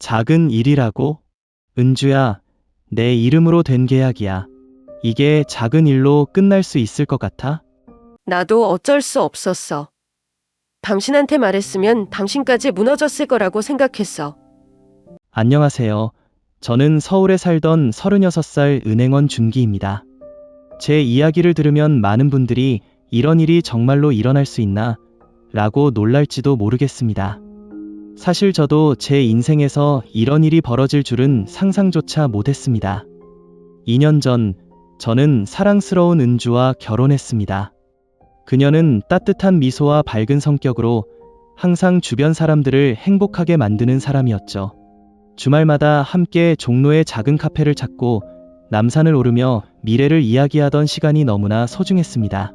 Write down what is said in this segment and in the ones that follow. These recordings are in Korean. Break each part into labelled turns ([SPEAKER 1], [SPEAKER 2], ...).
[SPEAKER 1] 작은 일이라고? 은주야, 내 이름으로 된 계약이야. 이게 작은 일로 끝날 수 있을 것 같아?
[SPEAKER 2] 나도 어쩔 수 없었어. 당신한테 말했으면 당신까지 무너졌을 거라고 생각했어.
[SPEAKER 1] 안녕하세요. 저는 서울에 살던 36살 은행원 준기입니다. 제 이야기를 들으면 많은 분들이 이런 일이 정말로 일어날 수 있나? 라고 놀랄지도 모르겠습니다. 사실 저도 제 인생에서 이런 일이 벌어질 줄은 상상조차 못했습니다. 2년 전, 저는 사랑스러운 은주와 결혼했습니다. 그녀는 따뜻한 미소와 밝은 성격으로 항상 주변 사람들을 행복하게 만드는 사람이었죠. 주말마다 함께 종로의 작은 카페를 찾고 남산을 오르며 미래를 이야기하던 시간이 너무나 소중했습니다.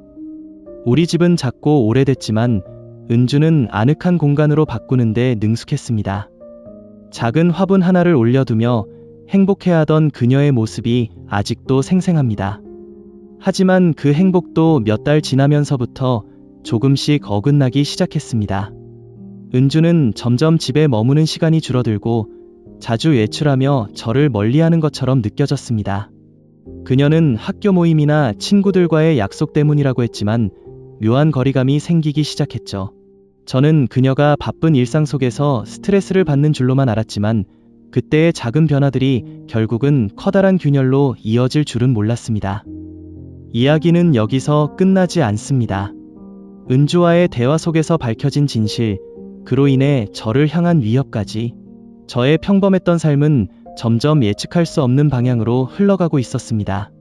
[SPEAKER 1] 우리 집은 작고 오래됐지만 은주는 아늑한 공간으로 바꾸는데 능숙했습니다. 작은 화분 하나를 올려두며 행복해하던 그녀의 모습이 아직도 생생합니다. 하지만 그 행복도 몇 달 지나면서부터 조금씩 어긋나기 시작했습니다. 은주는 점점 집에 머무는 시간이 줄어들고 자주 외출하며 저를 멀리하는 것처럼 느껴졌습니다. 그녀는 학교 모임이나 친구들과의 약속 때문이라고 했지만 묘한 거리감이 생기기 시작했죠. 저는 그녀가 바쁜 일상 속에서 스트레스를 받는 줄로만 알았지만 그때의 작은 변화들이 결국은 커다란 균열로 이어질 줄은 몰랐습니다. 이야기는 여기서 끝나지 않습니다. 은주와의 대화 속에서 밝혀진 진실, 그로 인해 저를 향한 위협까지, 저의 평범했던 삶은 점점 예측할 수 없는 방향으로 흘러가고 있었습니다.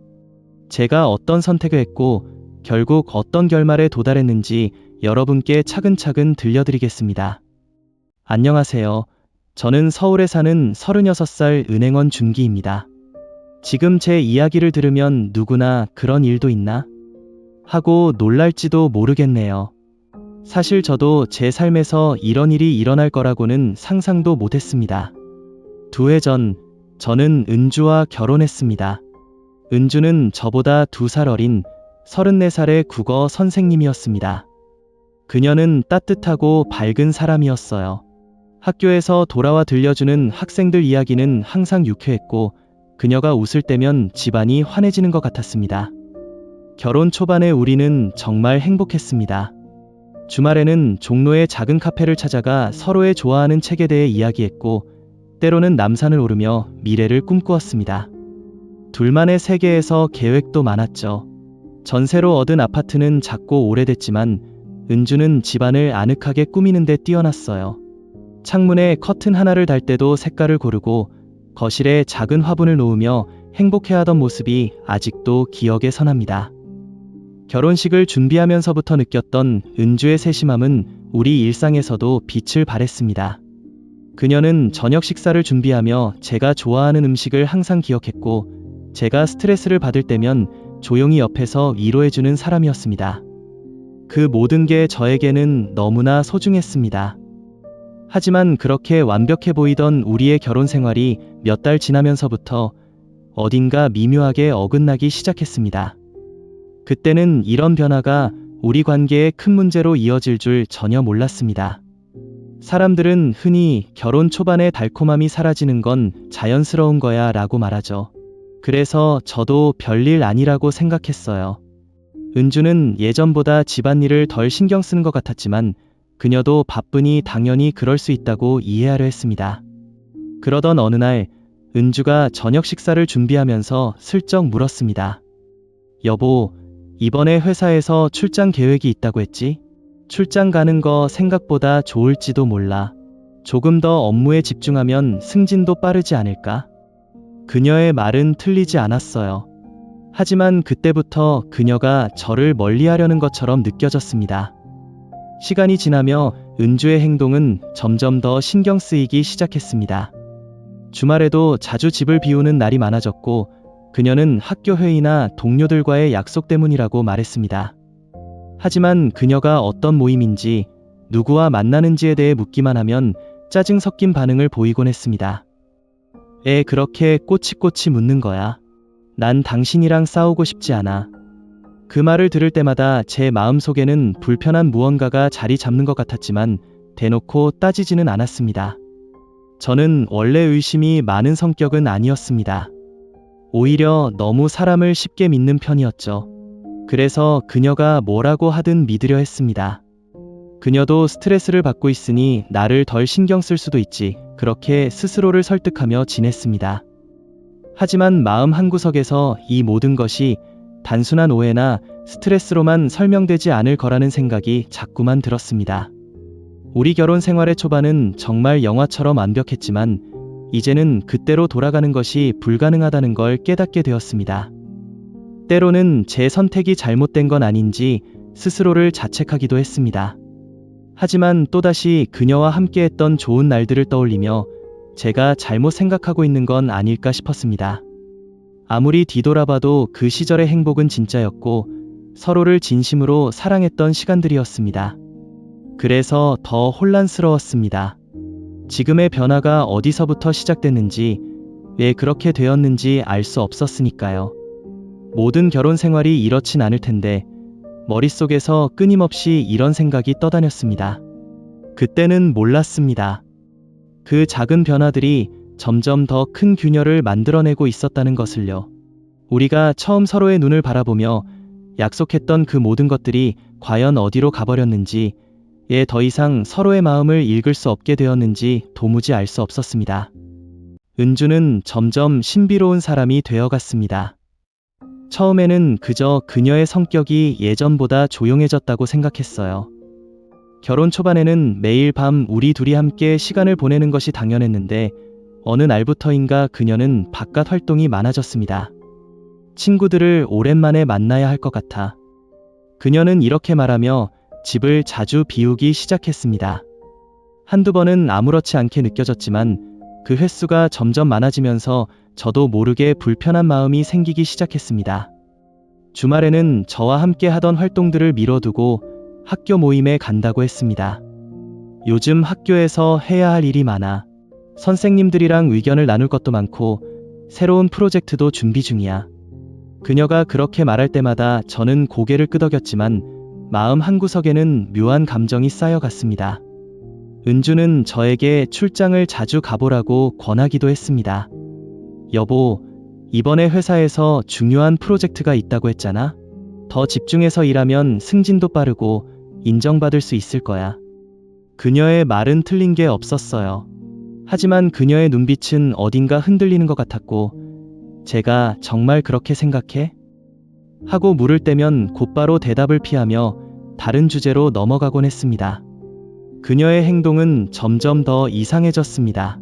[SPEAKER 1] 제가 어떤 선택을 했고 결국 어떤 결말에 도달했는지 여러분께 차근차근 들려드리겠습니다. 안녕하세요. 저는 서울에 사는 36살 은행원 준기입니다. 지금 제 이야기를 들으면 누구나 그런 일도 있나? 하고 놀랄지도 모르겠네요. 사실 저도 제 삶에서 이런 일이 일어날 거라고는 상상도 못했습니다. 2해 전, 저는 은주와 결혼했습니다. 은주는 저보다 2살 어린 34살의 국어 선생님이었습니다. 그녀는 따뜻하고 밝은 사람이었어요. 학교에서 돌아와 들려주는 학생들 이야기는 항상 유쾌했고 그녀가 웃을 때면 집안이 환해지는 것 같았습니다. 결혼 초반에 우리는 정말 행복했습니다. 주말에는 종로의 작은 카페를 찾아가 서로의 좋아하는 책에 대해 이야기했고 때로는 남산을 오르며 미래를 꿈꾸었습니다. 둘만의 세계에서 계획도 많았죠. 전세로 얻은 아파트는 작고 오래됐지만 은주는 집안을 아늑하게 꾸미는 데 뛰어났어요. 창문에 커튼 하나를 달 때도 색깔을 고르고 거실에 작은 화분을 놓으며 행복해하던 모습이 아직도 기억에 선합니다. 결혼식을 준비하면서부터 느꼈던 은주의 세심함은 우리 일상에서도 빛을 발했습니다. 그녀는 저녁 식사를 준비하며 제가 좋아하는 음식을 항상 기억했고 제가 스트레스를 받을 때면 조용히 옆에서 위로해주는 사람이었습니다. 그 모든 게 저에게는 너무나 소중했습니다. 하지만 그렇게 완벽해 보이던 우리의 결혼 생활이 몇 달 지나면서부터 어딘가 미묘하게 어긋나기 시작했습니다. 그때는 이런 변화가 우리 관계에 큰 문제로 이어질 줄 전혀 몰랐습니다. 사람들은 흔히 결혼 초반에 달콤함이 사라지는 건 자연스러운 거야 라고 말하죠. 그래서 저도 별일 아니라고 생각했어요. 은주는 예전보다 집안일을 덜 신경 쓰는 것 같았지만 그녀도 바쁘니 당연히 그럴 수 있다고 이해하려 했습니다. 그러던 어느 날 은주가 저녁 식사를 준비하면서 슬쩍 물었습니다. 여보, 이번에 회사에서 출장 계획이 있다고 했지? 출장 가는 거 생각보다 좋을지도 몰라. 조금 더 업무에 집중하면 승진도 빠르지 않을까? 그녀의 말은 틀리지 않았어요. 하지만 그때부터 그녀가 저를 멀리하려는 것처럼 느껴졌습니다. 시간이 지나며 은주의 행동은 점점 더 신경 쓰이기 시작했습니다. 주말에도 자주 집을 비우는 날이 많아졌고 그녀는 학교 회의나 동료들과의 약속 때문이라고 말했습니다. 하지만 그녀가 어떤 모임인지 누구와 만나는지에 대해 묻기만 하면 짜증 섞인 반응을 보이곤 했습니다. 그렇게 꼬치꼬치 묻는 거야. 난 당신이랑 싸우고 싶지 않아. 그 말을 들을 때마다 제 마음속에는 불편한 무언가가 자리 잡는 것 같았지만 대놓고 따지지는 않았습니다. 저는 원래 의심이 많은 성격은 아니었습니다. 오히려 너무 사람을 쉽게 믿는 편이었죠. 그래서 그녀가 뭐라고 하든 믿으려 했습니다. 그녀도 스트레스를 받고 있으니 나를 덜 신경 쓸 수도 있지. 그렇게 스스로를 설득하며 지냈습니다. 하지만 마음 한구석에서 이 모든 것이 단순한 오해나 스트레스로만 설명되지 않을 거라는 생각이 자꾸만 들었습니다. 우리 결혼 생활의 초반은 정말 영화처럼 완벽했지만 이제는 그때로 돌아가는 것이 불가능하다는 걸 깨닫게 되었습니다. 때로는 제 선택이 잘못된 건 아닌지 스스로를 자책하기도 했습니다. 하지만 또다시 그녀와 함께했던 좋은 날들을 떠올리며 제가 잘못 생각하고 있는 건 아닐까 싶었습니다. 아무리 뒤돌아봐도 그 시절의 행복은 진짜였고 서로를 진심으로 사랑했던 시간들이었습니다. 그래서 더 혼란스러웠습니다. 지금의 변화가 어디서부터 시작됐는지, 왜 그렇게 되었는지 알 수 없었으니까요. 모든 결혼 생활이 이렇진 않을 텐데 머릿속에서 끊임없이 이런 생각이 떠다녔습니다. 그때는 몰랐습니다. 그 작은 변화들이 점점 더 큰 균열을 만들어내고 있었다는 것을요. 우리가 처음 서로의 눈을 바라보며 약속했던 그 모든 것들이 과연 어디로 가버렸는지, 더 이상 서로의 마음을 읽을 수 없게 되었는지 도무지 알 수 없었습니다. 은주는 점점 신비로운 사람이 되어갔습니다. 처음에는 그저 그녀의 성격이 예전보다 조용해졌다고 생각했어요. 결혼 초반에는 매일 밤 우리 둘이 함께 시간을 보내는 것이 당연했는데 어느 날부터인가 그녀는 바깥 활동이 많아졌습니다. 친구들을 오랜만에 만나야 할 것 같아. 그녀는 이렇게 말하며 집을 자주 비우기 시작했습니다. 한두 번은 아무렇지 않게 느껴졌지만 그 횟수가 점점 많아지면서 저도 모르게 불편한 마음이 생기기 시작했습니다. 주말에는 저와 함께 하던 활동들을 미뤄두고 학교 모임에 간다고 했습니다. 요즘 학교에서 해야 할 일이 많아. 선생님들이랑 의견을 나눌 것도 많고 새로운 프로젝트도 준비 중이야. 그녀가 그렇게 말할 때마다 저는 고개를 끄덕였지만 마음 한구석에는 묘한 감정이 쌓여갔습니다. 은주는 저에게 출장을 자주 가보라고 권하기도 했습니다. 여보, 이번에 회사에서 중요한 프로젝트가 있다고 했잖아? 더 집중해서 일하면 승진도 빠르고 인정받을 수 있을 거야. 그녀의 말은 틀린 게 없었어요. 하지만 그녀의 눈빛은 어딘가 흔들리는 것 같았고, 제가 정말 그렇게 생각해? 하고 물을 때면 곧바로 대답을 피하며 다른 주제로 넘어가곤 했습니다. 그녀의 행동은 점점 더 이상해졌습니다.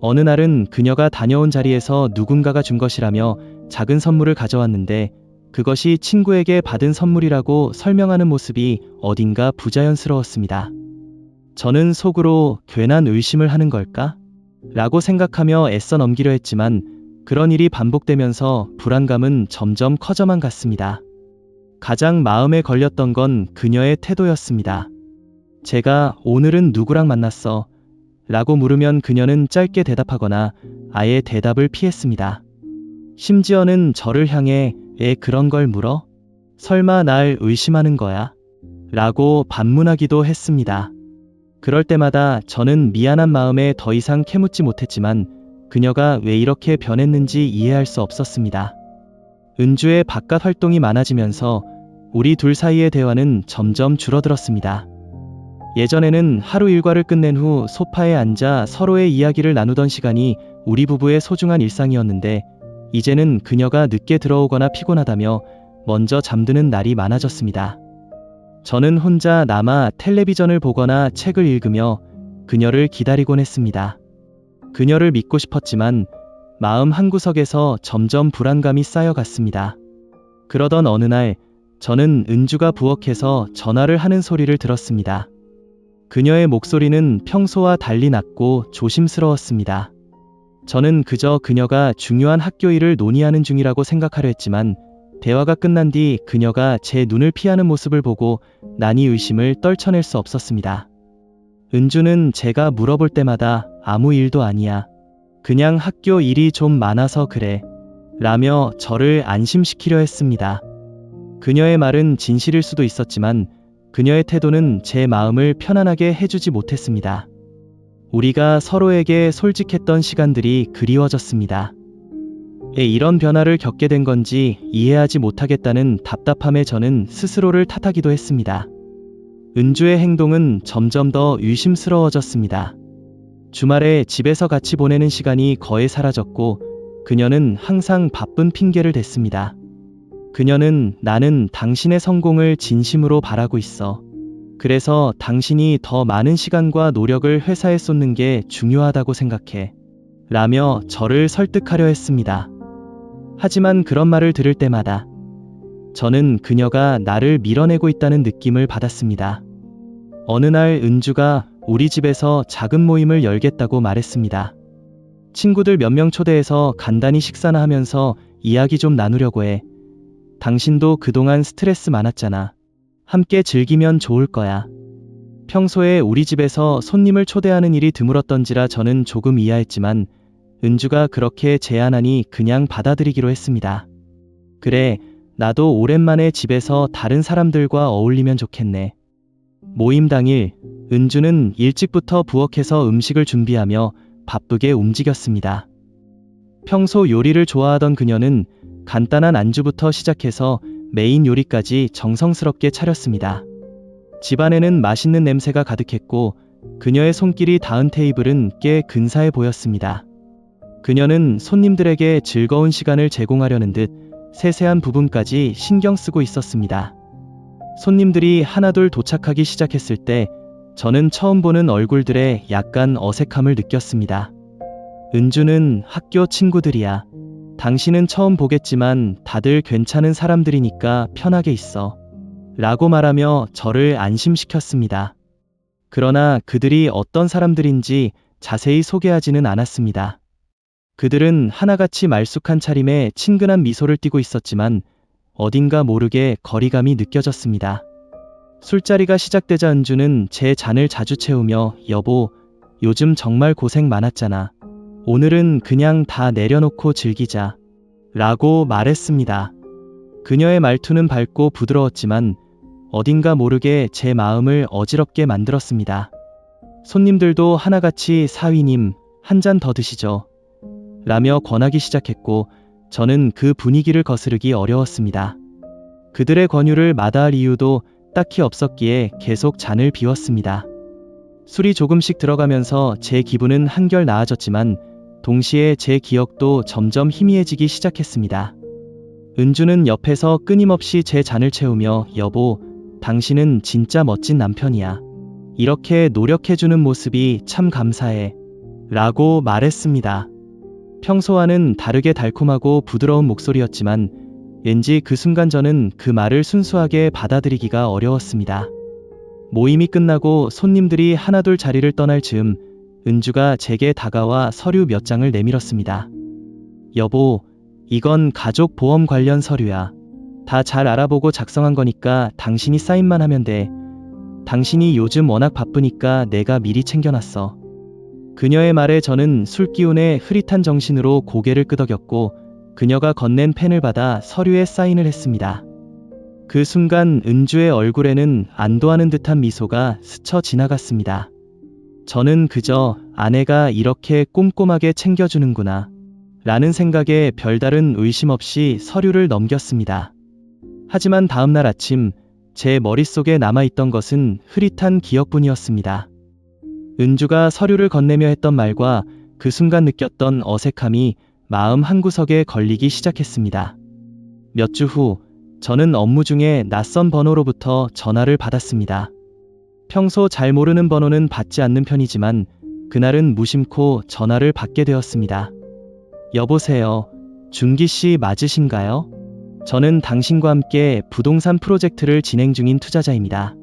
[SPEAKER 1] 어느 날은 그녀가 다녀온 자리에서 누군가가 준 것이라며 작은 선물을 가져왔는데 그것이 친구에게 받은 선물이라고 설명하는 모습이 어딘가 부자연스러웠습니다. 저는 속으로 괜한 의심을 하는 걸까? 라고 생각하며 애써 넘기려 했지만 그런 일이 반복되면서 불안감은 점점 커져만 갔습니다. 가장 마음에 걸렸던 건 그녀의 태도였습니다. 제가 오늘은 누구랑 만났어? 라고 물으면 그녀는 짧게 대답하거나 아예 대답을 피했습니다. 심지어는 저를 향해 왜 그런 걸 물어? 설마 날 의심하는 거야? 라고 반문하기도 했습니다. 그럴 때마다 저는 미안한 마음에 더 이상 캐묻지 못했지만 그녀가 왜 이렇게 변했는지 이해할 수 없었습니다. 은주의 바깥 활동이 많아지면서 우리 둘 사이의 대화는 점점 줄어들었습니다. 예전에는 하루 일과를 끝낸 후 소파에 앉아 서로의 이야기를 나누던 시간이 우리 부부의 소중한 일상이었는데 이제는 그녀가 늦게 들어오거나 피곤하다며 먼저 잠드는 날이 많아졌습니다. 저는 혼자 남아 텔레비전을 보거나 책을 읽으며 그녀를 기다리곤 했습니다. 그녀를 믿고 싶었지만 마음 한구석에서 점점 불안감이 쌓여갔습니다. 그러던 어느 날 저는 은주가 부엌에서 전화를 하는 소리를 들었습니다. 그녀의 목소리는 평소와 달리 낮고 조심스러웠습니다. 저는 그저 그녀가 중요한 학교 일을 논의하는 중이라고 생각하려 했지만 대화가 끝난 뒤 그녀가 제 눈을 피하는 모습을 보고 난이 의심을 떨쳐낼 수 없었습니다. 은주는 제가 물어볼 때마다 아무 일도 아니야. 그냥 학교 일이 좀 많아서 그래. 라며 저를 안심시키려 했습니다. 그녀의 말은 진실일 수도 있었지만 그녀의 태도는 제 마음을 편안하게 해주지 못했습니다. 우리가 서로에게 솔직했던 시간들이 그리워졌습니다. 이런 변화를 겪게 된 건지 이해하지 못하겠다는 답답함에 저는 스스로를 탓하기도 했습니다. 은주의 행동은 점점 더 의심스러워졌습니다. 주말에 집에서 같이 보내는 시간이 거의 사라졌고 그녀는 항상 바쁜 핑계를 댔습니다. 그녀는 나는 당신의 성공을 진심으로 바라고 있어. 그래서 당신이 더 많은 시간과 노력을 회사에 쏟는 게 중요하다고 생각해. 라며 저를 설득하려 했습니다. 하지만 그런 말을 들을 때마다 저는 그녀가 나를 밀어내고 있다는 느낌을 받았습니다. 어느 날 은주가 우리 집에서 작은 모임을 열겠다고 말했습니다. 친구들 몇 명 초대해서 간단히 식사나 하면서 이야기 좀 나누려고 해. 당신도 그동안 스트레스 많았잖아. 함께 즐기면 좋을 거야. 평소에 우리 집에서 손님을 초대하는 일이 드물었던지라 저는 조금 이해했지만 은주가 그렇게 제안하니 그냥 받아들이기로 했습니다. 그래, 나도 오랜만에 집에서 다른 사람들과 어울리면 좋겠네. 모임 당일, 은주는 일찍부터 부엌에서 음식을 준비하며 바쁘게 움직였습니다. 평소 요리를 좋아하던 그녀는 간단한 안주부터 시작해서 메인 요리까지 정성스럽게 차렸습니다. 집안에는 맛있는 냄새가 가득했고 그녀의 손길이 닿은 테이블은 꽤 근사해 보였습니다. 그녀는 손님들에게 즐거운 시간을 제공하려는 듯 세세한 부분까지 신경 쓰고 있었습니다. 손님들이 하나둘 도착하기 시작했을 때 저는 처음 보는 얼굴들에 약간 어색함을 느꼈습니다. 은주는 학교 친구들이야. 당신은 처음 보겠지만 다들 괜찮은 사람들이니까 편하게 있어. 라고 말하며 저를 안심시켰습니다. 그러나 그들이 어떤 사람들인지 자세히 소개하지는 않았습니다. 그들은 하나같이 말쑥한 차림에 친근한 미소를 띠고 있었지만 어딘가 모르게 거리감이 느껴졌습니다. 술자리가 시작되자 은주는 제 잔을 자주 채우며 여보, 요즘 정말 고생 많았잖아. 오늘은 그냥 다 내려놓고 즐기자. 라고 말했습니다. 그녀의 말투는 밝고 부드러웠지만 어딘가 모르게 제 마음을 어지럽게 만들었습니다. 손님들도 하나같이 사위님, 한 잔 더 드시죠. 라며 권하기 시작했고 저는 그 분위기를 거스르기 어려웠습니다. 그들의 권유를 마다할 이유도 딱히 없었기에 계속 잔을 비웠습니다. 술이 조금씩 들어가면서 제 기분은 한결 나아졌지만 동시에 제 기억도 점점 희미해지기 시작했습니다. 은주는 옆에서 끊임없이 제 잔을 채우며 여보, 당신은 진짜 멋진 남편이야. 이렇게 노력해주는 모습이 참 감사해. 라고 말했습니다. 평소와는 다르게 달콤하고 부드러운 목소리였지만 왠지 그 순간 저는 그 말을 순수하게 받아들이기가 어려웠습니다. 모임이 끝나고 손님들이 하나둘 자리를 떠날 즈음 은주가 제게 다가와 서류 몇 장을 내밀었습니다. 여보, 이건 가족 보험 관련 서류야. 다 잘 알아보고 작성한 거니까 당신이 사인만 하면 돼. 당신이 요즘 워낙 바쁘니까 내가 미리 챙겨놨어. 그녀의 말에 저는 술기운에 흐릿한 정신으로 고개를 끄덕였고 그녀가 건넨 펜을 받아 서류에 사인을 했습니다. 그 순간 은주의 얼굴에는 안도하는 듯한 미소가 스쳐 지나갔습니다. 저는 그저 아내가 이렇게 꼼꼼하게 챙겨주는구나 라는 생각에 별다른 의심 없이 서류를 넘겼습니다. 하지만 다음날 아침 제 머릿속에 남아있던 것은 흐릿한 기억뿐이었습니다. 은주가 서류를 건네며 했던 말과 그 순간 느꼈던 어색함이 마음 한구석에 걸리기 시작했습니다. 몇 주 후, 저는 업무 중에 낯선 번호로부터 전화를 받았습니다. 평소 잘 모르는 번호는 받지 않는 편이지만 그날은 무심코 전화를 받게 되었습니다. 여보세요, 준기 씨 맞으신가요? 저는 당신과 함께 부동산 프로젝트를 진행 중인 투자자입니다.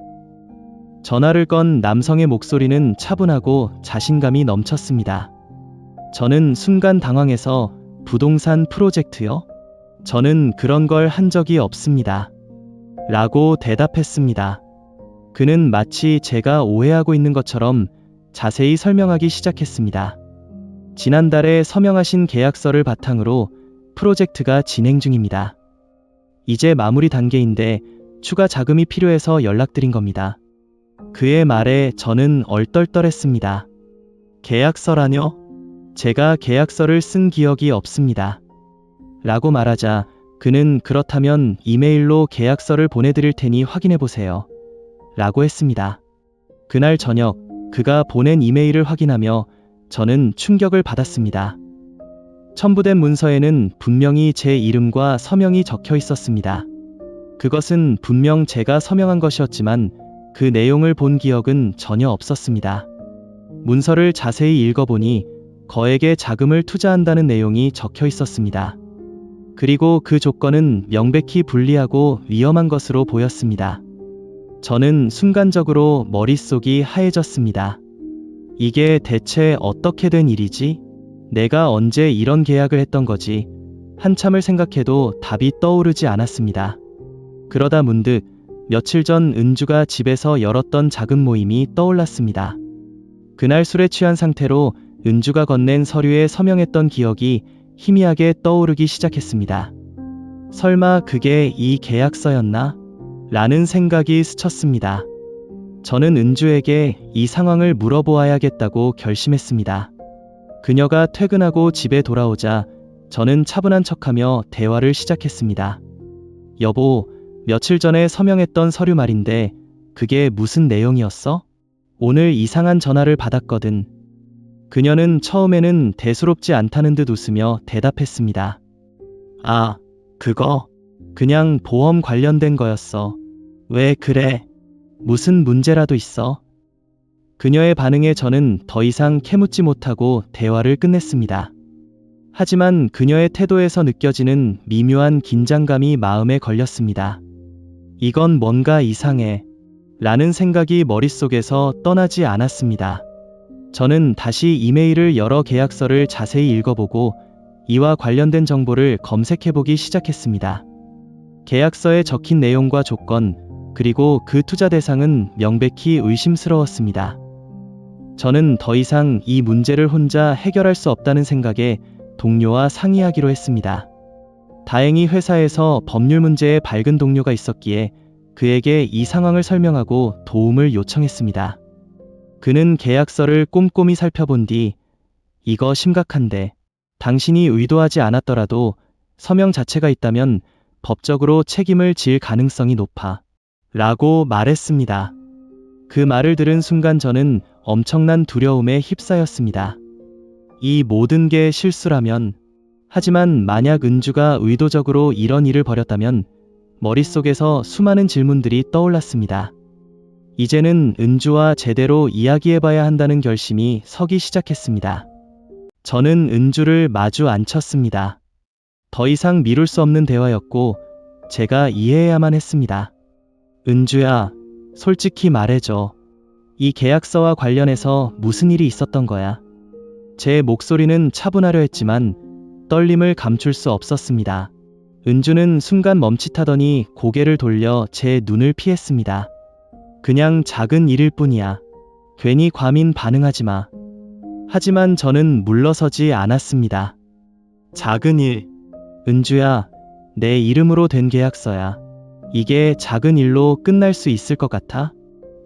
[SPEAKER 1] 전화를 건 남성의 목소리는 차분하고 자신감이 넘쳤습니다. 저는 순간 당황해서 부동산 프로젝트요? 저는 그런 걸 한 적이 없습니다. 라고 대답했습니다. 그는 마치 제가 오해하고 있는 것처럼 자세히 설명하기 시작했습니다. 지난달에 서명하신 계약서를 바탕으로 프로젝트가 진행 중입니다. 이제 마무리 단계인데 추가 자금이 필요해서 연락드린 겁니다. 그의 말에 저는 얼떨떨했습니다. 계약서라뇨? 제가 계약서를 쓴 기억이 없습니다. 라고 말하자 그는 그렇다면 이메일로 계약서를 보내드릴 테니 확인해보세요. 라고 했습니다. 그날 저녁 그가 보낸 이메일을 확인하며 저는 충격을 받았습니다. 첨부된 문서에는 분명히 제 이름과 서명이 적혀 있었습니다. 그것은 분명 제가 서명한 것이었지만 그 내용을 본 기억은 전혀 없었습니다. 문서를 자세히 읽어보니 거액의 자금을 투자한다는 내용이 적혀 있었습니다. 그리고 그 조건은 명백히 불리하고 위험한 것으로 보였습니다. 저는 순간적으로 머릿속이 하얘졌습니다. 이게 대체 어떻게 된 일이지? 내가 언제 이런 계약을 했던 거지? 한참을 생각해도 답이 떠오르지 않았습니다. 그러다 문득 며칠 전 은주가 집에서 열었던 작은 모임이 떠올랐습니다. 그날 술에 취한 상태로 은주가 건넨 서류에 서명했던 기억이 희미하게 떠오르기 시작했습니다. 설마 그게 이 계약서였나? 라는 생각이 스쳤습니다. 저는 은주에게 이 상황을 물어보아야겠다고 결심했습니다. 그녀가 퇴근하고 집에 돌아오자 저는 차분한 척하며 대화를 시작했습니다. 여보, 며칠 전에 서명했던 서류 말인데 그게 무슨 내용이었어? 오늘 이상한 전화를 받았거든. 그녀는 처음에는 대수롭지 않다는 듯 웃으며 대답했습니다. 아, 그거 그냥 보험 관련된 거였어. 왜 그래? 무슨 문제라도 있어? 그녀의 반응에 저는 더 이상 캐묻지 못하고 대화를 끝냈습니다. 하지만 그녀의 태도에서 느껴지는 미묘한 긴장감이 마음에 걸렸습니다. 이건 뭔가 이상해. 라는 생각이 머릿속에서 떠나지 않았습니다. 저는 다시 이메일을 열어 계약서를 자세히 읽어보고 이와 관련된 정보를 검색해보기 시작했습니다. 계약서에 적힌 내용과 조건, 그리고 그 투자 대상은 명백히 의심스러웠습니다. 저는 더 이상 이 문제를 혼자 해결할 수 없다는 생각에 동료와 상의하기로 했습니다. 다행히 회사에서 법률 문제에 밝은 동료가 있었기에 그에게 이 상황을 설명하고 도움을 요청했습니다. 그는 계약서를 꼼꼼히 살펴본 뒤 이거 심각한데 당신이 의도하지 않았더라도 서명 자체가 있다면 법적으로 책임을 질 가능성이 높아 라고 말했습니다. 그 말을 들은 순간 저는 엄청난 두려움에 휩싸였습니다. 이 모든 게 실수라면, 하지만 만약 은주가 의도적으로 이런 일을 벌였다면 머릿속에서 수많은 질문들이 떠올랐습니다. 이제는 은주와 제대로 이야기해봐야 한다는 결심이 서기 시작했습니다. 저는 은주를 마주 앉혔습니다. 더 이상 미룰 수 없는 대화였고 제가 이해해야만 했습니다. 은주야, 솔직히 말해줘. 이 계약서와 관련해서 무슨 일이 있었던 거야? 제 목소리는 차분하려 했지만 떨림을 감출 수 없었습니다. 은주는 순간 멈칫하더니 고개를 돌려 제 눈을 피했습니다. 그냥 작은 일일 뿐이야. 괜히 과민 반응하지 마. 하지만 저는 물러서지 않았습니다. 작은 일. 은주야, 내 이름으로 된 계약서야. 이게 작은 일로 끝날 수 있을 것 같아?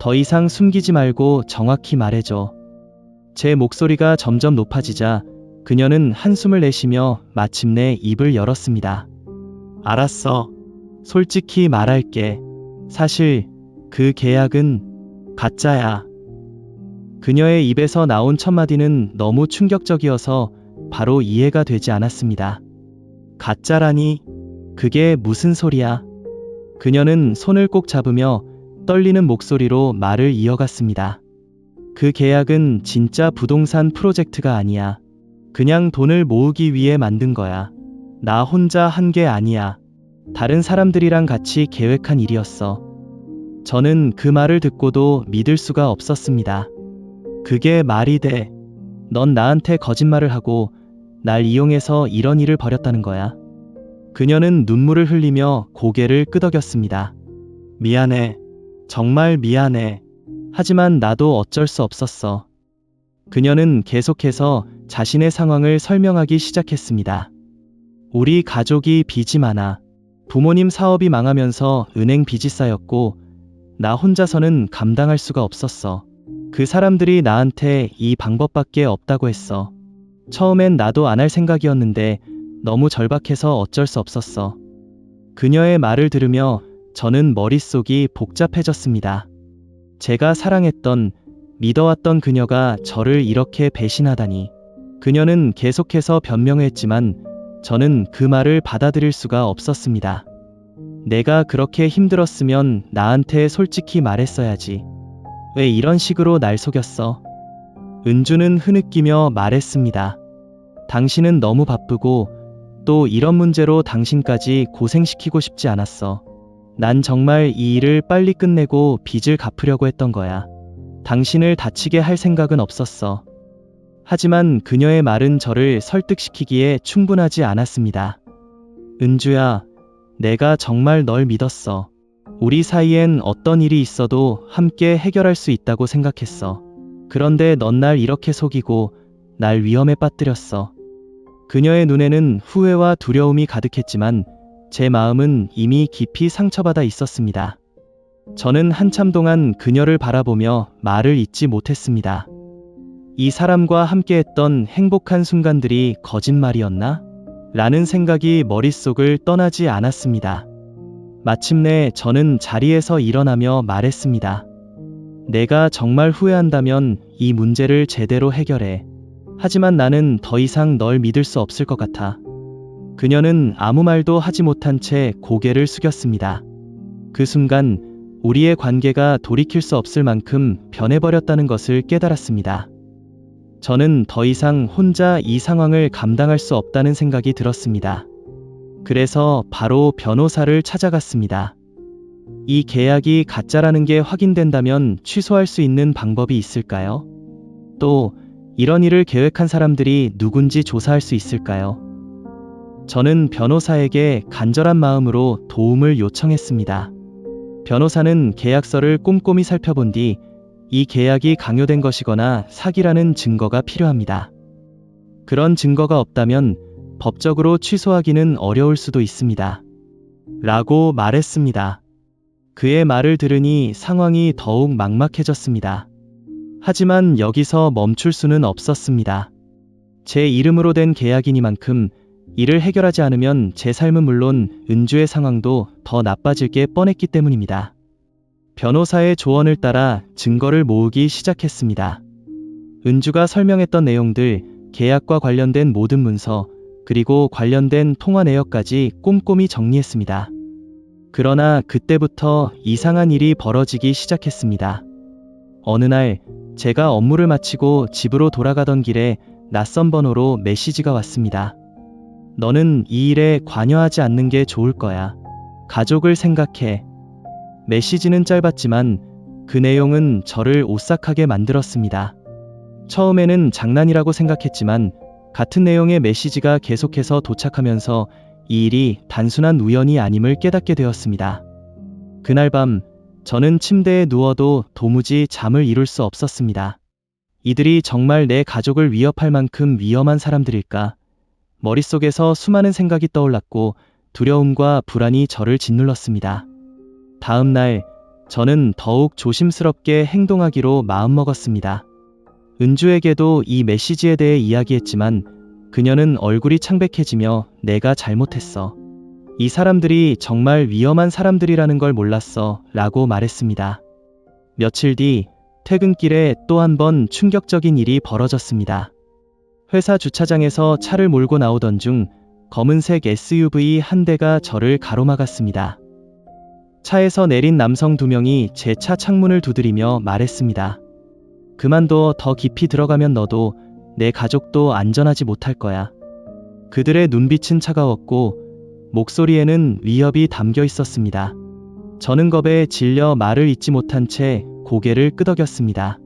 [SPEAKER 1] 더 이상 숨기지 말고 정확히 말해줘. 제 목소리가 점점 높아지자 그녀는 한숨을 내쉬며 마침내 입을 열었습니다. 알았어. 솔직히 말할게. 사실 그 계약은 가짜야. 그녀의 입에서 나온 첫 마디는 너무 충격적이어서 바로 이해가 되지 않았습니다. 가짜라니? 그게 무슨 소리야? 그녀는 손을 꼭 잡으며 떨리는 목소리로 말을 이어갔습니다. 그 계약은 진짜 부동산 프로젝트가 아니야. 그냥 돈을 모으기 위해 만든 거야. 나 혼자 한 게 아니야. 다른 사람들이랑 같이 계획한 일이었어. 저는 그 말을 듣고도 믿을 수가 없었습니다. 그게 말이 돼. 넌 나한테 거짓말을 하고 날 이용해서 이런 일을 벌였다는 거야. 그녀는 눈물을 흘리며 고개를 끄덕였습니다. 미안해. 정말 미안해. 하지만 나도 어쩔 수 없었어. 그녀는 계속해서 자신의 상황을 설명하기 시작했습니다. 우리 가족이 빚이 많아. 부모님 사업이 망하면서 은행 빚이 쌓였고 나 혼자서는 감당할 수가 없었어. 그 사람들이 나한테 이 방법밖에 없다고 했어. 처음엔 나도 안 할 생각이었는데 너무 절박해서 어쩔 수 없었어. 그녀의 말을 들으며 저는 머릿속이 복잡해졌습니다. 제가 사랑했던, 믿어왔던 그녀가 저를 이렇게 배신하다니. 그녀는 계속해서 변명했지만 저는 그 말을 받아들일 수가 없었습니다. 내가 그렇게 힘들었으면 나한테 솔직히 말했어야지. 왜 이런 식으로 날 속였어? 은주는 흐느끼며 말했습니다. 당신은 너무 바쁘고 또 이런 문제로 당신까지 고생시키고 싶지 않았어. 난 정말 이 일을 빨리 끝내고 빚을 갚으려고 했던 거야. 당신을 다치게 할 생각은 없었어. 하지만 그녀의 말은 저를 설득시키기에 충분하지 않았습니다. 은주야, 내가 정말 널 믿었어. 우리 사이엔 어떤 일이 있어도 함께 해결할 수 있다고 생각했어. 그런데 넌 날 이렇게 속이고 날 위험에 빠뜨렸어. 그녀의 눈에는 후회와 두려움이 가득했지만 제 마음은 이미 깊이 상처받아 있었습니다. 저는 한참 동안 그녀를 바라보며 말을 잇지 못했습니다. 이 사람과 함께했던 행복한 순간들이 거짓말이었나? 라는 생각이 머릿속을 떠나지 않았습니다. 마침내 저는 자리에서 일어나며 말했습니다. 내가 정말 후회한다면 이 문제를 제대로 해결해. 하지만 나는 더 이상 널 믿을 수 없을 것 같아. 그녀는 아무 말도 하지 못한 채 고개를 숙였습니다. 그 순간 우리의 관계가 돌이킬 수 없을 만큼 변해버렸다는 것을 깨달았습니다. 저는 더 이상 혼자 이 상황을 감당할 수 없다는 생각이 들었습니다. 그래서 바로 변호사를 찾아갔습니다. 이 계약이 가짜라는 게 확인된다면 취소할 수 있는 방법이 있을까요? 또 이런 일을 계획한 사람들이 누군지 조사할 수 있을까요? 저는 변호사에게 간절한 마음으로 도움을 요청했습니다. 변호사는 계약서를 꼼꼼히 살펴본 뒤 이 계약이 강요된 것이거나 사기라는 증거가 필요합니다. 그런 증거가 없다면 법적으로 취소하기는 어려울 수도 있습니다. 라고 말했습니다. 그의 말을 들으니 상황이 더욱 막막해졌습니다. 하지만 여기서 멈출 수는 없었습니다. 제 이름으로 된 계약이니만큼 이를 해결하지 않으면 제 삶은 물론 은주의 상황도 더 나빠질 게 뻔했기 때문입니다. 변호사의 조언을 따라 증거를 모으기 시작했습니다. 은주가 설명했던 내용들, 계약과 관련된 모든 문서, 그리고 관련된 통화 내역까지 꼼꼼히 정리했습니다. 그러나 그때부터 이상한 일이 벌어지기 시작했습니다. 어느 날 제가 업무를 마치고 집으로 돌아가던 길에 낯선 번호로 메시지가 왔습니다. 너는 이 일에 관여하지 않는 게 좋을 거야. 가족을 생각해. 메시지는 짧았지만 그 내용은 저를 오싹하게 만들었습니다. 처음에는 장난이라고 생각했지만 같은 내용의 메시지가 계속해서 도착하면서 이 일이 단순한 우연이 아님을 깨닫게 되었습니다. 그날 밤 저는 침대에 누워도 도무지 잠을 이룰 수 없었습니다. 이들이 정말 내 가족을 위협할 만큼 위험한 사람들일까? 머릿속에서 수많은 생각이 떠올랐고 두려움과 불안이 저를 짓눌렀습니다. 다음 날 저는 더욱 조심스럽게 행동하기로 마음먹었습니다. 은주에게도 이 메시지에 대해 이야기했지만 그녀는 얼굴이 창백해지며 내가 잘못했어. 이 사람들이 정말 위험한 사람들이라는 걸 몰랐어 라고 말했습니다. 며칠 뒤 퇴근길에 또 한 번 충격적인 일이 벌어졌습니다. 회사 주차장에서 차를 몰고 나오던 중 검은색 SUV 한 대가 저를 가로막았습니다. 차에서 내린 남성 2명이 제 차 창문을 두드리며 말했습니다. 그만둬. 더 깊이 들어가면 너도 내 가족도 안전하지 못할 거야. 그들의 눈빛은 차가웠고 목소리에는 위협이 담겨 있었습니다. 저는 겁에 질려 말을 잇지 못한 채 고개를 끄덕였습니다.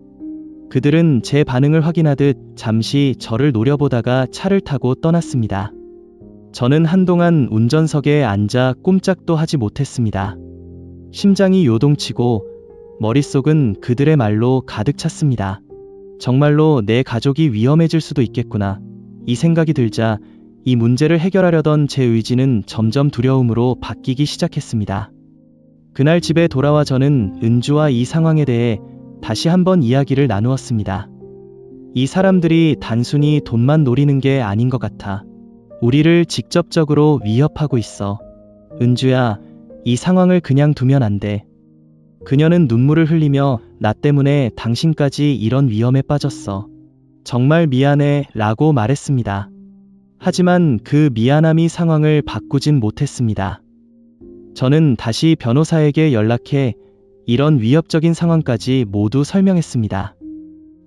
[SPEAKER 1] 그들은 제 반응을 확인하듯 잠시 저를 노려보다가 차를 타고 떠났습니다. 저는 한동안 운전석에 앉아 꼼짝도 하지 못했습니다. 심장이 요동치고 머릿속은 그들의 말로 가득 찼습니다. 정말로 내 가족이 위험해질 수도 있겠구나. 이 생각이 들자 이 문제를 해결하려던 제 의지는 점점 두려움으로 바뀌기 시작했습니다. 그날 집에 돌아와 저는 은주와 이 상황에 대해 다시 한번 이야기를 나누었습니다. 이 사람들이 단순히 돈만 노리는 게 아닌 것 같아. 우리를 직접적으로 위협하고 있어. 은주야, 이 상황을 그냥 두면 안 돼. 그녀는 눈물을 흘리며 나 때문에 당신까지 이런 위험에 빠졌어. 정말 미안해 라고 말했습니다. 하지만 그 미안함이 상황을 바꾸진 못했습니다. 저는 다시 변호사에게 연락해 이런 위협적인 상황까지 모두 설명했습니다.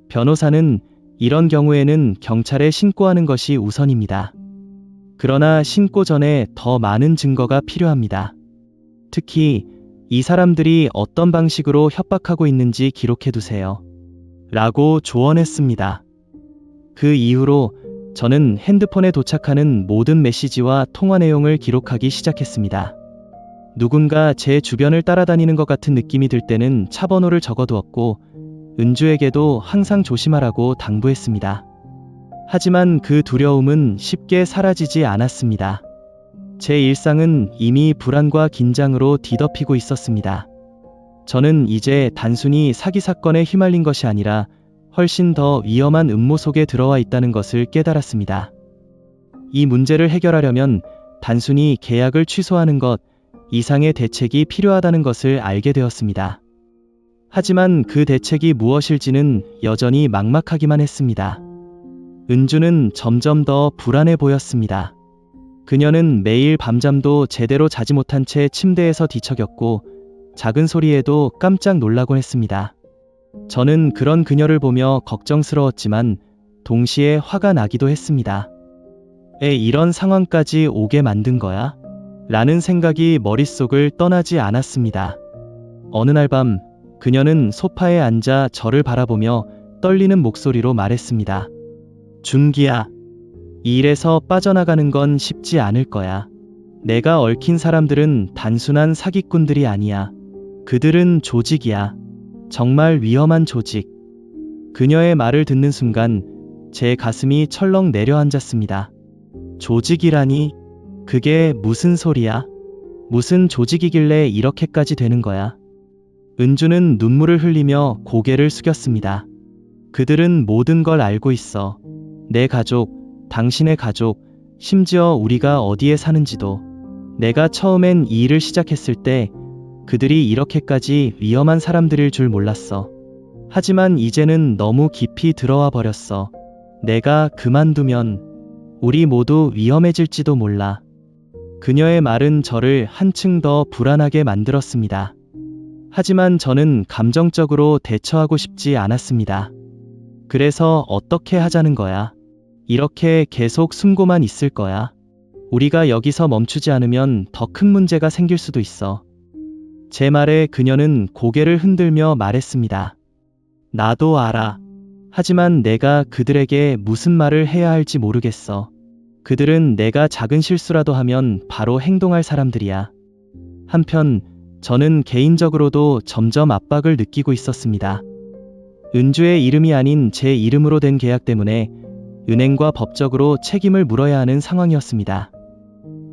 [SPEAKER 1] 변호사는 이런 경우에는 경찰에 신고하는 것이 우선입니다. 그러나 신고 전에 더 많은 증거가 필요합니다. 특히 이 사람들이 어떤 방식으로 협박하고 있는지 기록해두세요. 라고 조언했습니다. 그 이후로 저는 핸드폰에 도착하는 모든 메시지와 통화 내용을 기록하기 시작했습니다. 누군가 제 주변을 따라다니는 것 같은 느낌이 들 때는 차 번호를 적어두었고 은주에게도 항상 조심하라고 당부했습니다. 하지만 그 두려움은 쉽게 사라지지 않았습니다. 제 일상은 이미 불안과 긴장으로 뒤덮이고 있었습니다. 저는 이제 단순히 사기 사건에 휘말린 것이 아니라 훨씬 더 위험한 음모 속에 들어와 있다는 것을 깨달았습니다. 이 문제를 해결하려면 단순히 계약을 취소하는 것 이상의 대책이 필요하다는 것을 알게 되었습니다. 하지만 그 대책이 무엇일지는 여전히 막막하기만 했습니다. 은주는 점점 더 불안해 보였습니다. 그녀는 매일 밤잠도 제대로 자지 못한 채 침대에서 뒤척였고 작은 소리에도 깜짝 놀라곤 했습니다. 저는 그런 그녀를 보며 걱정스러웠지만 동시에 화가 나기도 했습니다. 왜 이런 상황까지 오게 만든 거야? 라는 생각이 머릿속을 떠나지 않았습니다. 어느 날 밤 그녀는 소파에 앉아 저를 바라보며 떨리는 목소리로 말했습니다. 준기야, 이 일에서 빠져나가는 건 쉽지 않을 거야. 내가 얽힌 사람들은 단순한 사기꾼들이 아니야. 그들은 조직이야. 정말 위험한 조직. 그녀의 말을 듣는 순간 제 가슴이 철렁 내려앉았습니다. 조직이라니? 그게 무슨 소리야? 무슨 조직이길래 이렇게까지 되는 거야? 은주는 눈물을 흘리며 고개를 숙였습니다. 그들은 모든 걸 알고 있어. 내 가족, 당신의 가족, 심지어 우리가 어디에 사는지도. 내가 처음엔 이 일을 시작했을 때 그들이 이렇게까지 위험한 사람들일 줄 몰랐어. 하지만 이제는 너무 깊이 들어와 버렸어. 내가 그만두면 우리 모두 위험해질지도 몰라. 그녀의 말은 저를 한층 더 불안하게 만들었습니다. 하지만 저는 감정적으로 대처하고 싶지 않았습니다. 그래서 어떻게 하자는 거야? 이렇게 계속 숨고만 있을 거야? 우리가 여기서 멈추지 않으면 더 큰 문제가 생길 수도 있어. 제 말에 그녀는 고개를 흔들며 말했습니다. 나도 알아. 하지만 내가 그들에게 무슨 말을 해야 할지 모르겠어. 그들은 내가 작은 실수라도 하면 바로 행동할 사람들이야. 한편 저는 개인적으로도 점점 압박을 느끼고 있었습니다. 은주의 이름이 아닌 제 이름으로 된 계약 때문에 은행과 법적으로 책임을 물어야 하는 상황이었습니다.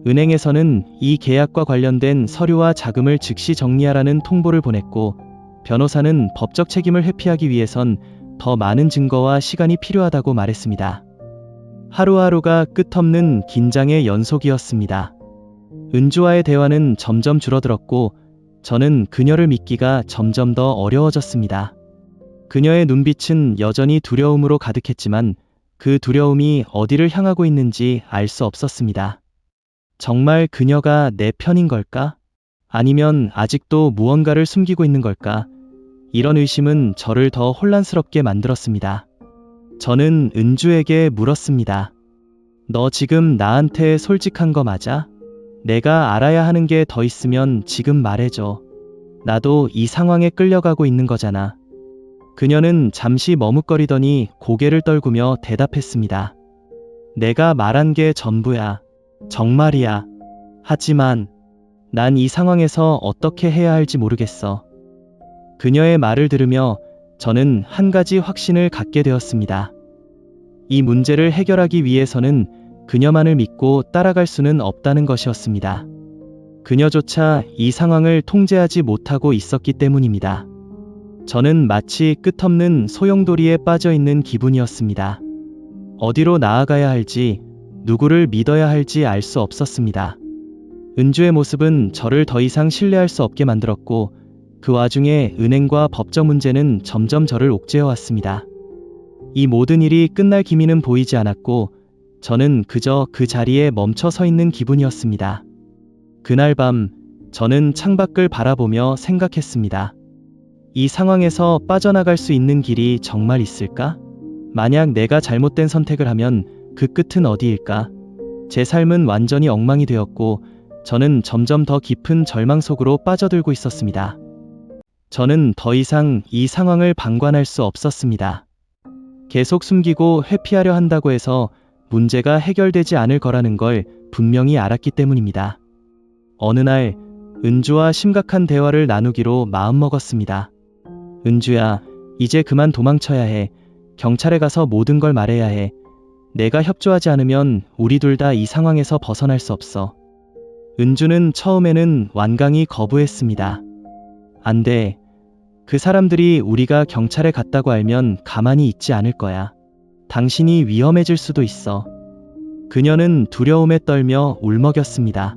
[SPEAKER 1] 은행에서는 이 계약과 관련된 서류와 자금을 즉시 정리하라는 통보를 보냈고 변호사는 법적 책임을 회피하기 위해선 더 많은 증거와 시간이 필요하다고 말했습니다. 하루하루가 끝없는 긴장의 연속이었습니다. 은주와의 대화는 점점 줄어들었고 저는 그녀를 믿기가 점점 더 어려워졌습니다. 그녀의 눈빛은 여전히 두려움으로 가득했지만 그 두려움이 어디를 향하고 있는지 알 수 없었습니다. 정말 그녀가 내 편인 걸까? 아니면 아직도 무언가를 숨기고 있는 걸까? 이런 의심은 저를 더 혼란스럽게 만들었습니다. 저는 은주에게 물었습니다. 너 지금 나한테 솔직한 거 맞아? 내가 알아야 하는 게 더 있으면 지금 말해줘. 나도 이 상황에 끌려가고 있는 거잖아. 그녀는 잠시 머뭇거리더니 고개를 떨구며 대답했습니다. 내가 말한 게 전부야. 정말이야. 하지만 난 이 상황에서 어떻게 해야 할지 모르겠어. 그녀의 말을 들으며 저는 한 가지 확신을 갖게 되었습니다. 이 문제를 해결하기 위해서는 그녀만을 믿고 따라갈 수는 없다는 것이었습니다. 그녀조차 이 상황을 통제하지 못하고 있었기 때문입니다. 저는 마치 끝없는 소용돌이에 빠져 있는 기분이었습니다. 어디로 나아가야 할지, 누구를 믿어야 할지 알 수 없었습니다. 은주의 모습은 저를 더 이상 신뢰할 수 없게 만들었고, 그 와중에 은행과 법적 문제는 점점 저를 옥죄어왔습니다. 이 모든 일이 끝날 기미는 보이지 않았고, 저는 그저 그 자리에 멈춰 서 있는 기분이었습니다. 그날 밤, 저는 창밖을 바라보며 생각했습니다. 이 상황에서 빠져나갈 수 있는 길이 정말 있을까? 만약 내가 잘못된 선택을 하면 그 끝은 어디일까? 제 삶은 완전히 엉망이 되었고, 저는 점점 더 깊은 절망 속으로 빠져들고 있었습니다. 저는 더 이상 이 상황을 방관할 수 없었습니다. 계속 숨기고 회피하려 한다고 해서 문제가 해결되지 않을 거라는 걸 분명히 알았기 때문입니다. 어느 날, 은주와 심각한 대화를 나누기로 마음먹었습니다. 은주야, 이제 그만 도망쳐야 해. 경찰에 가서 모든 걸 말해야 해. 내가 협조하지 않으면 우리 둘 다 이 상황에서 벗어날 수 없어. 은주는 처음에는 완강히 거부했습니다. 안 돼. 그 사람들이 우리가 경찰에 갔다고 알면 가만히 있지 않을 거야. 당신이 위험해질 수도 있어. 그녀는 두려움에 떨며 울먹였습니다.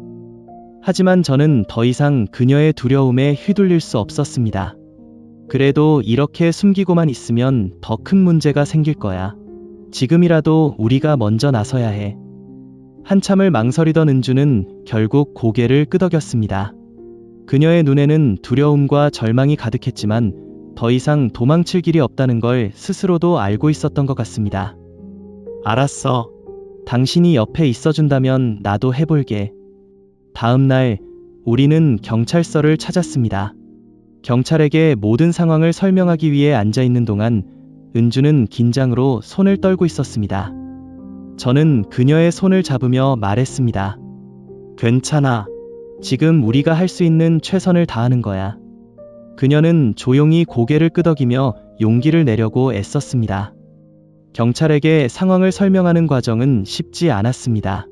[SPEAKER 1] 하지만 저는 더 이상 그녀의 두려움에 휘둘릴 수 없었습니다. 그래도 이렇게 숨기고만 있으면 더 큰 문제가 생길 거야. 지금이라도 우리가 먼저 나서야 해. 한참을 망설이던 은주는 결국 고개를 끄덕였습니다. 그녀의 눈에는 두려움과 절망이 가득했지만 더 이상 도망칠 길이 없다는 걸 스스로도 알고 있었던 것 같습니다. 알았어. 당신이 옆에 있어준다면 나도 해볼게. 다음 날, 우리는 경찰서를 찾았습니다. 경찰에게 모든 상황을 설명하기 위해 앉아있는 동안 은주는 긴장으로 손을 떨고 있었습니다. 저는 그녀의 손을 잡으며 말했습니다. 괜찮아. 지금 우리가 할 수 있는 최선을 다하는 거야. 그녀는 조용히 고개를 끄덕이며 용기를 내려고 애썼습니다. 경찰에게 상황을 설명하는 과정은 쉽지 않았습니다.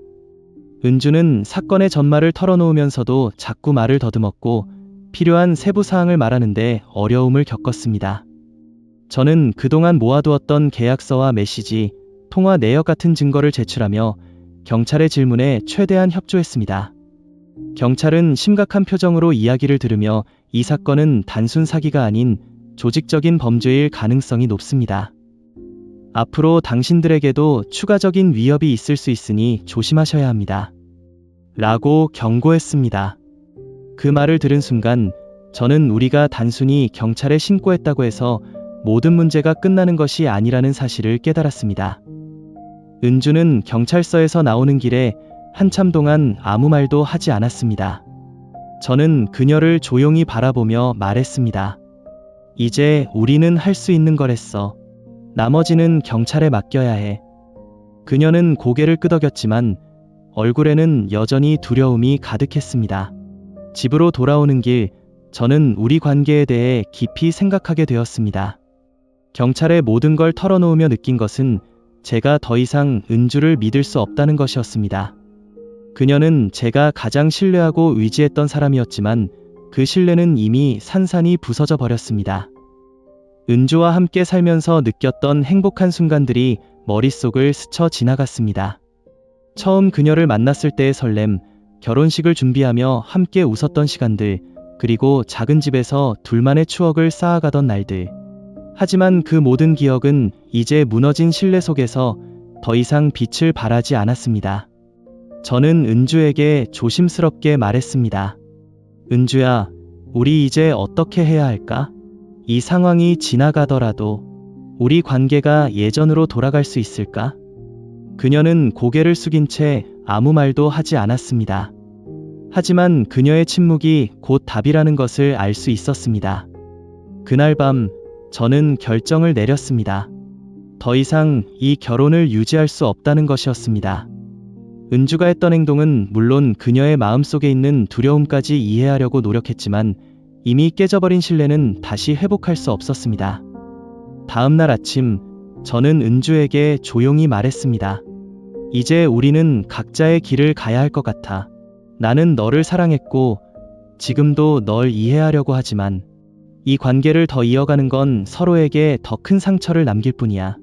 [SPEAKER 1] 은주는 사건의 전말을 털어놓으면서도 자꾸 말을 더듬었고 필요한 세부 사항을 말하는데 어려움을 겪었습니다. 저는 그동안 모아두었던 계약서와 메시지, 통화 내역 같은 증거를 제출하며 경찰의 질문에 최대한 협조했습니다. 경찰은 심각한 표정으로 이야기를 들으며 이 사건은 단순 사기가 아닌 조직적인 범죄일 가능성이 높습니다. 앞으로 당신들에게도 추가적인 위협이 있을 수 있으니 조심하셔야 합니다. 라고 경고했습니다. 그 말을 들은 순간 저는 우리가 단순히 경찰에 신고했다고 해서 모든 문제가 끝나는 것이 아니라는 사실을 깨달았습니다. 은주는 경찰서에서 나오는 길에 한참 동안 아무 말도 하지 않았습니다. 저는 그녀를 조용히 바라보며 말했습니다. 이제 우리는 할 수 있는 걸 했어. 나머지는 경찰에 맡겨야 해. 그녀는 고개를 끄덕였지만 얼굴에는 여전히 두려움이 가득했습니다. 집으로 돌아오는 길, 저는 우리 관계에 대해 깊이 생각하게 되었습니다. 경찰에 모든 걸 털어놓으며 느낀 것은 제가 더 이상 은주를 믿을 수 없다는 것이었습니다. 그녀는 제가 가장 신뢰하고 의지했던 사람이었지만 그 신뢰는 이미 산산이 부서져 버렸습니다. 은주와 함께 살면서 느꼈던 행복한 순간들이 머릿속을 스쳐 지나갔습니다. 처음 그녀를 만났을 때의 설렘, 결혼식을 준비하며 함께 웃었던 시간들, 그리고 작은 집에서 둘만의 추억을 쌓아가던 날들. 하지만 그 모든 기억은 이제 무너진 신뢰 속에서 더 이상 빛을 발하지 않았습니다. 저는 은주에게 조심스럽게 말했습니다. 은주야, 우리 이제 어떻게 해야 할까? 이 상황이 지나가더라도 우리 관계가 예전으로 돌아갈 수 있을까? 그녀는 고개를 숙인 채 아무 말도 하지 않았습니다. 하지만 그녀의 침묵이 곧 답이라는 것을 알 수 있었습니다. 그날 밤, 저는 결정을 내렸습니다. 더 이상 이 결혼을 유지할 수 없다는 것이었습니다. 은주가 했던 행동은 물론 그녀의 마음속에 있는 두려움까지 이해하려고 노력했지만 이미 깨져버린 신뢰는 다시 회복할 수 없었습니다. 다음 날 아침, 저는 은주에게 조용히 말했습니다. 이제 우리는 각자의 길을 가야 할 것 같아. 나는 너를 사랑했고 지금도 널 이해하려고 하지만 이 관계를 더 이어가는 건 서로에게 더 큰 상처를 남길 뿐이야.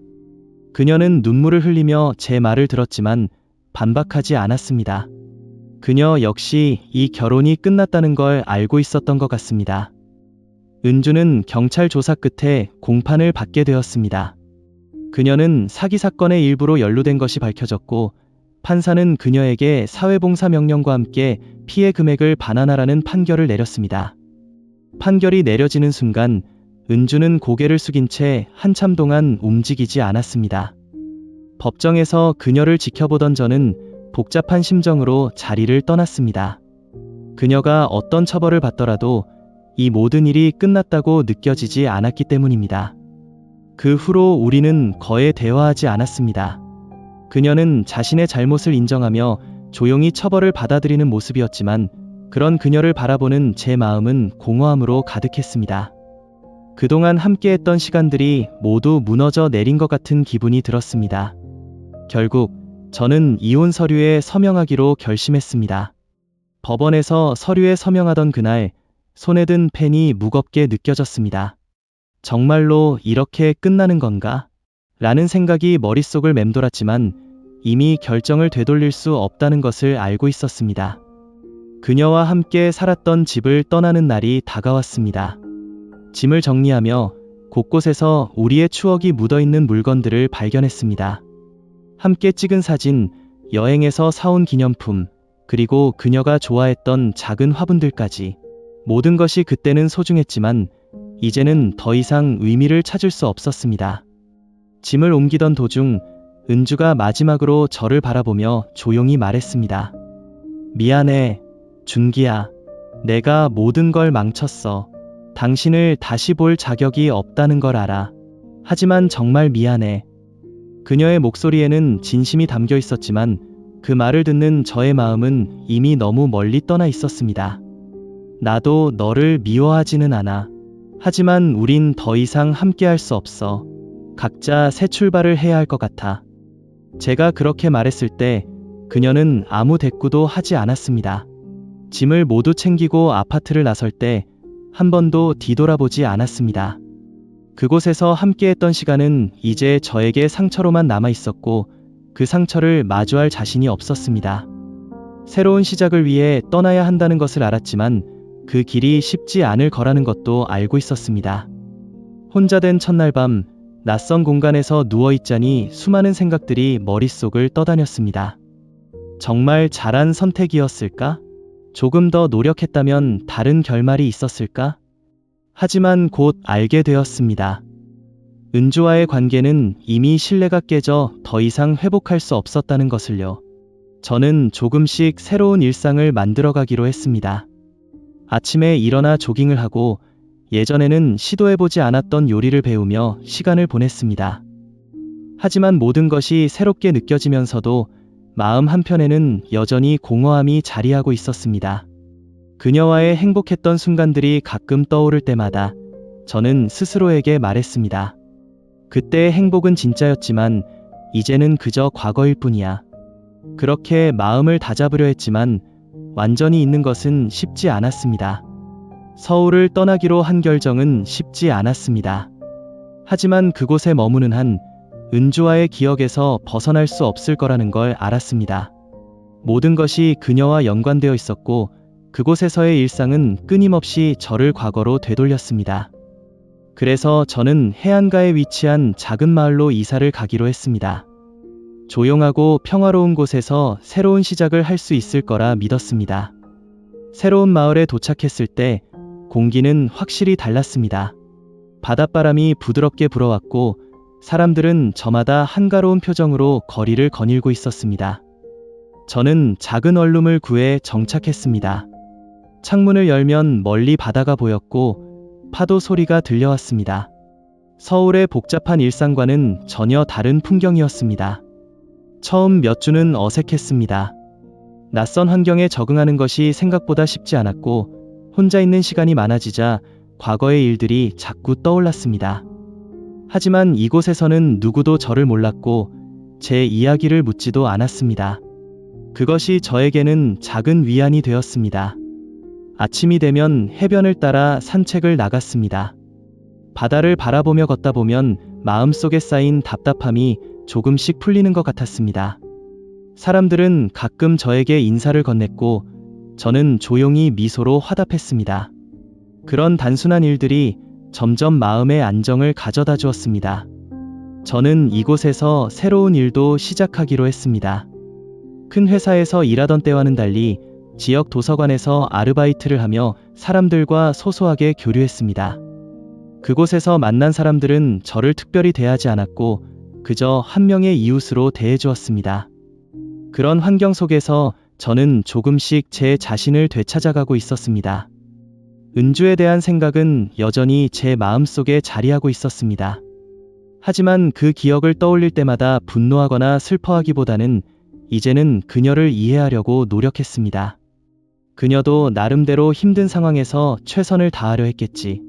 [SPEAKER 1] 그녀는 눈물을 흘리며 제 말을 들었지만 반박하지 않았습니다. 그녀 역시 이 결혼이 끝났다는 걸 알고 있었던 것 같습니다. 은주는 경찰 조사 끝에 공판을 받게 되었습니다. 그녀는 사기 사건의 일부로 연루된 것이 밝혀졌고, 판사는 그녀에게 사회봉사 명령과 함께 피해 금액을 반환하라는 판결을 내렸습니다. 판결이 내려지는 순간 은주는 고개를 숙인 채 한참 동안 움직이지 않았습니다. 법정에서 그녀를 지켜보던 저는 복잡한 심정으로 자리를 떠났습니다. 그녀가 어떤 처벌을 받더라도 이 모든 일이 끝났다고 느껴지지 않았기 때문입니다. 그 후로 우리는 거의 대화하지 않았습니다. 그녀는 자신의 잘못을 인정하며 조용히 처벌을 받아들이는 모습이었지만, 그런 그녀를 바라보는 제 마음은 공허함으로 가득했습니다. 그동안 함께했던 시간들이 모두 무너져 내린 것 같은 기분이 들었습니다. 결국 저는 이혼 서류에 서명하기로 결심했습니다. 법원에서 서류에 서명하던 그날, 손에 든 펜이 무겁게 느껴졌습니다. 정말로 이렇게 끝나는 건가? 라는 생각이 머릿속을 맴돌았지만 이미 결정을 되돌릴 수 없다는 것을 알고 있었습니다. 그녀와 함께 살았던 집을 떠나는 날이 다가왔습니다. 짐을 정리하며 곳곳에서 우리의 추억이 묻어있는 물건들을 발견했습니다. 함께 찍은 사진, 여행에서 사온 기념품, 그리고 그녀가 좋아했던 작은 화분들까지. 모든 것이 그때는 소중했지만 이제는 더 이상 의미를 찾을 수 없었습니다. 짐을 옮기던 도중 은주가 마지막으로 저를 바라보며 조용히 말했습니다. 미안해, 준기야. 내가 모든 걸 망쳤어. 당신을 다시 볼 자격이 없다는 걸 알아. 하지만 정말 미안해. 그녀의 목소리에는 진심이 담겨 있었지만 그 말을 듣는 저의 마음은 이미 너무 멀리 떠나 있었습니다. 나도 너를 미워하지는 않아. 하지만 우린 더 이상 함께할 수 없어. 각자 새 출발을 해야 할 것 같아. 제가 그렇게 말했을 때 그녀는 아무 대꾸도 하지 않았습니다. 짐을 모두 챙기고 아파트를 나설 때 한 번도 뒤돌아보지 않았습니다. 그곳에서 함께했던 시간은 이제 저에게 상처로만 남아 있었고, 그 상처를 마주할 자신이 없었습니다. 새로운 시작을 위해 떠나야 한다는 것을 알았지만 그 길이 쉽지 않을 거라는 것도 알고 있었습니다. 혼자 된 첫날 밤, 낯선 공간에서 누워있자니 수많은 생각들이 머릿속을 떠다녔습니다. 정말 잘한 선택이었을까? 조금 더 노력했다면 다른 결말이 있었을까? 하지만 곧 알게 되었습니다. 은주와의 관계는 이미 신뢰가 깨져 더 이상 회복할 수 없었다는 것을요. 저는 조금씩 새로운 일상을 만들어가기로 했습니다. 아침에 일어나 조깅을 하고 예전에는 시도해보지 않았던 요리를 배우며 시간을 보냈습니다. 하지만 모든 것이 새롭게 느껴지면서도 마음 한편에는 여전히 공허함이 자리하고 있었습니다. 그녀와의 행복했던 순간들이 가끔 떠오를 때마다 저는 스스로에게 말했습니다. 그때의 행복은 진짜였지만 이제는 그저 과거일 뿐이야. 그렇게 마음을 다잡으려 했지만 완전히 잊는 것은 쉽지 않았습니다. 서울을 떠나기로 한 결정은 쉽지 않았습니다. 하지만 그곳에 머무는 한 은주와의 기억에서 벗어날 수 없을 거라는 걸 알았습니다. 모든 것이 그녀와 연관되어 있었고 그곳에서의 일상은 끊임없이 저를 과거로 되돌렸습니다. 그래서 저는 해안가에 위치한 작은 마을로 이사를 가기로 했습니다. 조용하고 평화로운 곳에서 새로운 시작을 할 수 있을 거라 믿었습니다. 새로운 마을에 도착했을 때 공기는 확실히 달랐습니다. 바닷바람이 부드럽게 불어왔고 사람들은 저마다 한가로운 표정으로 거리를 거닐고 있었습니다. 저는 작은 원룸을 구해 정착했습니다. 창문을 열면 멀리 바다가 보였고 파도 소리가 들려왔습니다. 서울의 복잡한 일상과는 전혀 다른 풍경이었습니다. 처음 몇 주는 어색했습니다. 낯선 환경에 적응하는 것이 생각보다 쉽지 않았고 혼자 있는 시간이 많아지자 과거의 일들이 자꾸 떠올랐습니다. 하지만 이곳에서는 누구도 저를 몰랐고 제 이야기를 묻지도 않았습니다. 그것이 저에게는 작은 위안이 되었습니다. 아침이 되면 해변을 따라 산책을 나갔습니다. 바다를 바라보며 걷다 보면 마음속에 쌓인 답답함이 조금씩 풀리는 것 같았습니다. 사람들은 가끔 저에게 인사를 건넸고 저는 조용히 미소로 화답했습니다. 그런 단순한 일들이 점점 마음의 안정을 가져다 주었습니다. 저는 이곳에서 새로운 일도 시작하기로 했습니다. 큰 회사에서 일하던 때와는 달리 지역 도서관에서 아르바이트를 하며 사람들과 소소하게 교류했습니다. 그곳에서 만난 사람들은 저를 특별히 대하지 않았고 그저 한 명의 이웃으로 대해주었습니다. 그런 환경 속에서 저는 조금씩 제 자신을 되찾아가고 있었습니다. 은주에 대한 생각은 여전히 제 마음속에 자리하고 있었습니다. 하지만 그 기억을 떠올릴 때마다 분노하거나 슬퍼하기보다는 이제는 그녀를 이해하려고 노력했습니다. 그녀도 나름대로 힘든 상황에서 최선을 다하려 했겠지.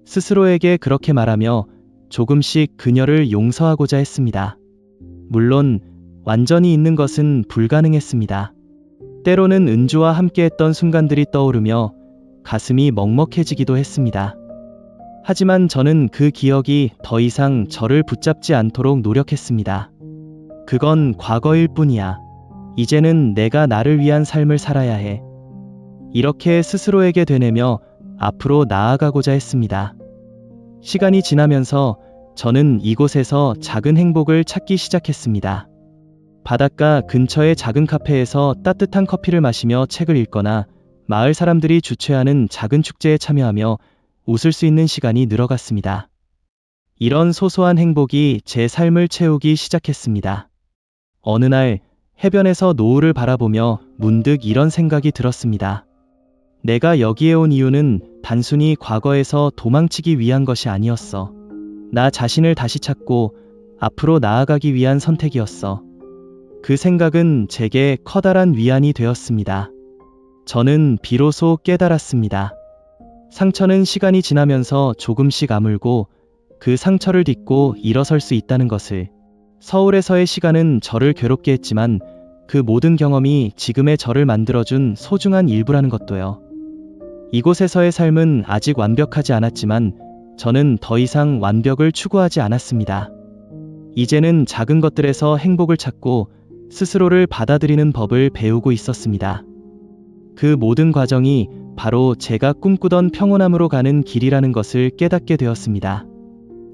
[SPEAKER 1] 스스로에게 그렇게 말하며 조금씩 그녀를 용서하고자 했습니다. 물론 완전히 잊는 것은 불가능했습니다. 때로는 은주와 함께했던 순간들이 떠오르며 가슴이 먹먹해지기도 했습니다. 하지만 저는 그 기억이 더 이상 저를 붙잡지 않도록 노력했습니다. 그건 과거일 뿐이야. 이제는 내가 나를 위한 삶을 살아야 해. 이렇게 스스로에게 되뇌며 앞으로 나아가고자 했습니다. 시간이 지나면서 저는 이곳에서 작은 행복을 찾기 시작했습니다. 바닷가 근처의 작은 카페에서 따뜻한 커피를 마시며 책을 읽거나 마을 사람들이 주최하는 작은 축제에 참여하며 웃을 수 있는 시간이 늘어갔습니다. 이런 소소한 행복이 제 삶을 채우기 시작했습니다. 어느 날 해변에서 노을을 바라보며 문득 이런 생각이 들었습니다. 내가 여기에 온 이유는 단순히 과거에서 도망치기 위한 것이 아니었어. 나 자신을 다시 찾고 앞으로 나아가기 위한 선택이었어. 그 생각은 제게 커다란 위안이 되었습니다. 저는 비로소 깨달았습니다. 상처는 시간이 지나면서 조금씩 아물고 그 상처를 딛고 일어설 수 있다는 것을. 서울에서의 시간은 저를 괴롭게 했지만 그 모든 경험이 지금의 저를 만들어준 소중한 일부라는 것도요. 이곳에서의 삶은 아직 완벽하지 않았지만 저는 더 이상 완벽을 추구하지 않았습니다. 이제는 작은 것들에서 행복을 찾고 스스로를 받아들이는 법을 배우고 있었습니다. 그 모든 과정이 바로 제가 꿈꾸던 평온함으로 가는 길이라는 것을 깨닫게 되었습니다.